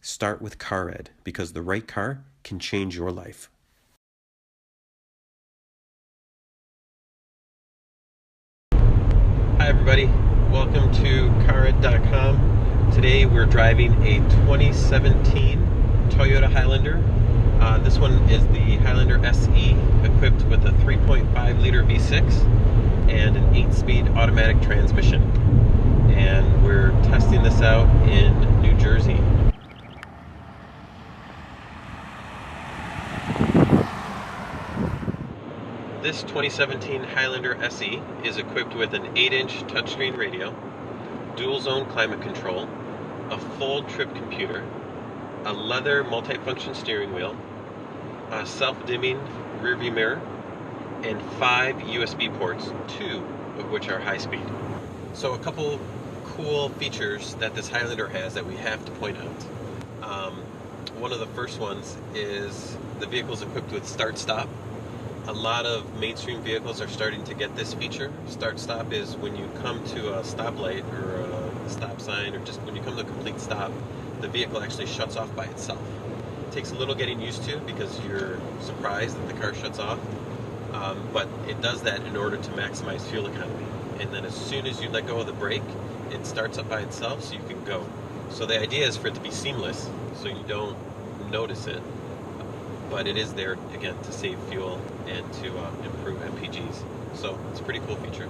Start with CarEd, because the right car can change your life. Hi everybody, welcome to CarEd.com. Today we're driving a 2017 Toyota Highlander. This one is the Highlander SE, equipped with a 3.5 liter V6 and an 8-speed automatic transmission. And we're testing this out in New Jersey. This 2017 Highlander SE is equipped with an 8-inch touchscreen radio, dual-zone climate control, a full trip computer, a leather multifunction steering wheel, a self-dimming rearview mirror, and 5 USB ports, 2 of which are high-speed. So a couple cool features that this Highlander has that we have to point out. One of the first ones is the vehicle is equipped with start-stop. A lot of mainstream vehicles are starting to get this feature. Start-stop is when you come to a stoplight or a stop sign, or just when you come to a complete stop, the vehicle actually shuts off by itself. It takes a little getting used to because you're surprised that the car shuts off, but it does that in order to maximize fuel economy. And then as soon as you let go of the brake, it starts up by itself so you can go. So the idea is for it to be seamless, so you don't notice it, but it is there, again, to save fuel and to improve MPGs. So it's a pretty cool feature.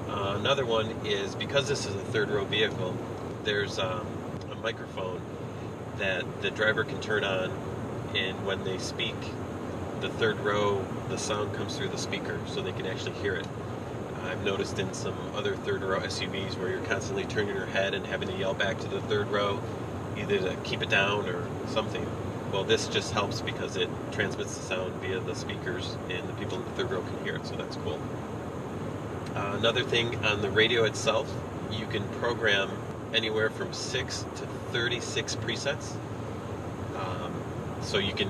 Another one is, because this is a third-row vehicle, there's a microphone that the driver can turn on, and when they speak, the third row, the sound comes through the speaker, so they can actually hear it. I've noticed in some other third-row SUVs where you're constantly turning your head and having to yell back to the third row, either to keep it down or something. Well, this just helps because it transmits the sound via the speakers, and the people in the third row can hear it, so that's cool. Another thing, on the radio itself, you can program anywhere from 6 to 36 presets. So you can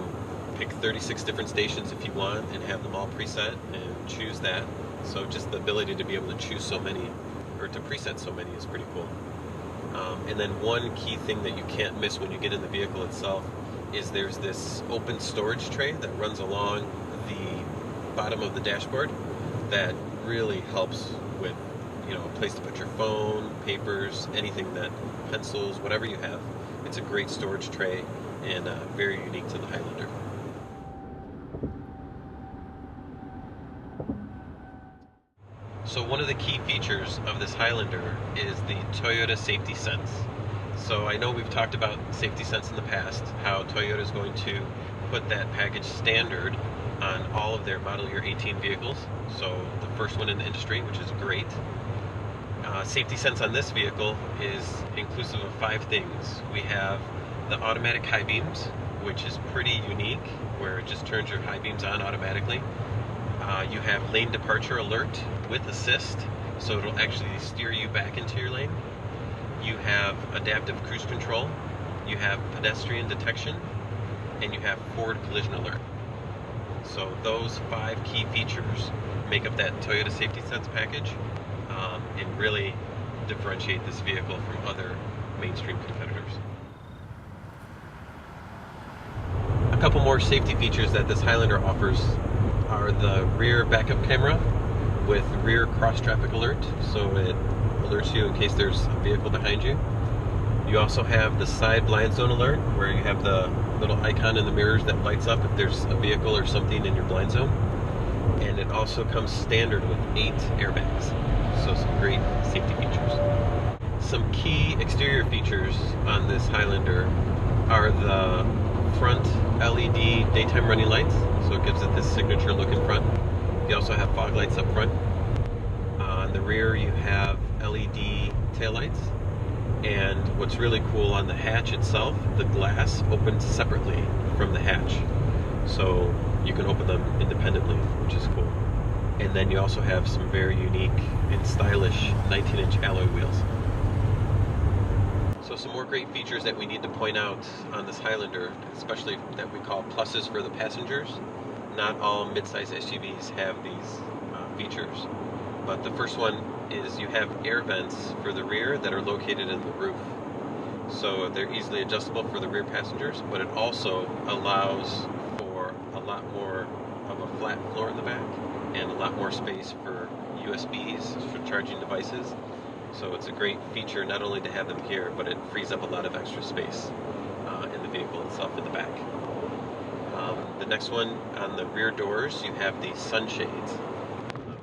pick 36 different stations if you want and have them all preset and choose that. So just the ability to be able to choose so many, or to preset so many, is pretty cool. And then one key thing that you can't miss when you get in the vehicle itself is there's this open storage tray that runs along the bottom of the dashboard that really helps with, a place to put your phone, papers, anything, that pencils, whatever you have. It's a great storage tray and very unique to the Highlander. So one of the key features of this Highlander is the Toyota Safety Sense. So I know we've talked about Safety Sense in the past, how Toyota is going to put that package standard on all of their model year 18 vehicles. So the first one in the industry, which is great. Safety Sense on this vehicle is inclusive of 5 things. We have the automatic high beams, which is pretty unique, where it just turns your high beams on automatically. You have lane departure alert with assist, so it'll actually steer you back into your lane. You have adaptive cruise control, you have pedestrian detection, and you have forward collision alert. So those 5 key features make up that Toyota Safety Sense package, and really differentiate this vehicle from other mainstream competitors. A couple more safety features that this Highlander offers are the rear backup camera with rear cross-traffic alert, so it alerts you in case there's a vehicle behind you. You also have the side blind zone alert, where you have the little icon in the mirrors that lights up if there's a vehicle or something in your blind zone. And it also comes standard with 8 airbags, so some great safety features. Some key exterior features on this Highlander are the front LED daytime running lights, so it gives it this signature look in front. You also have fog lights up front. On the rear you have LED taillights, and what's really cool, on the hatch itself, the glass opens separately from the hatch, so you can open them independently, which is cool. And then you also have some very unique and stylish 19-inch alloy wheels. So some more great features that we need to point out on this Highlander, especially that we call pluses for the passengers. Not all midsize SUVs have these features, but the first one is you have air vents for the rear that are located in the roof. So they're easily adjustable for the rear passengers, but it also allows for a lot more of a flat floor in the back and a lot more space for USBs for charging devices. So it's a great feature not only to have them here, but it frees up a lot of extra space in the vehicle itself in the back. The next one, on the rear doors, you have the sunshades,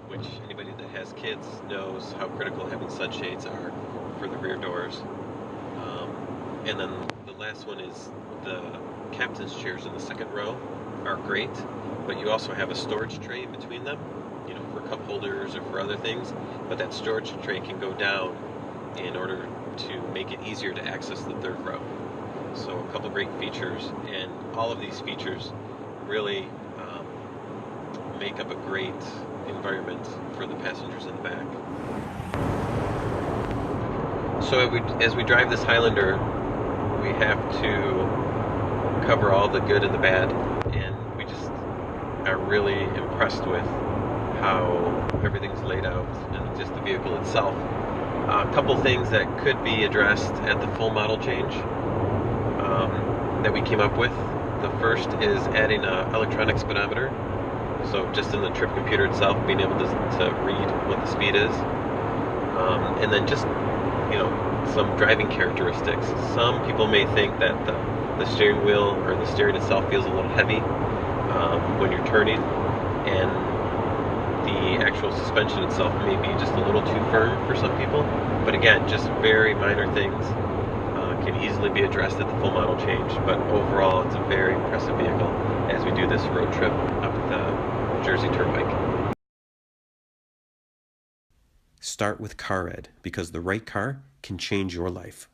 which anybody that has kids knows how critical having sunshades are for the rear doors. And then the last one is the captain's chairs in the second row are great, but you also have a storage tray in between them, you know, for cup holders or for other things. But that storage tray can go down in order to make it easier to access the third row. So a couple great features, and all of these features really make up a great environment for the passengers in the back. So as we drive this Highlander, we have to cover all the good and the bad, and we just are really impressed with how everything's laid out and just the vehicle itself. A couple things that could be addressed at the full model change that we came up with. The first is adding an electronic speedometer. So just in the trip computer itself, being able to read what the speed is. And then just, you know, some driving characteristics. Some people may think that the steering wheel or the steering itself feels a little heavy when you're turning, and the actual suspension itself may be just a little too firm for some people. But again, just very minor things can easily be addressed at the full model change. But overall, it's a very impressive vehicle as we do this road trip up the Jersey Turnpike. Start with CarEd, because the right car can change your life.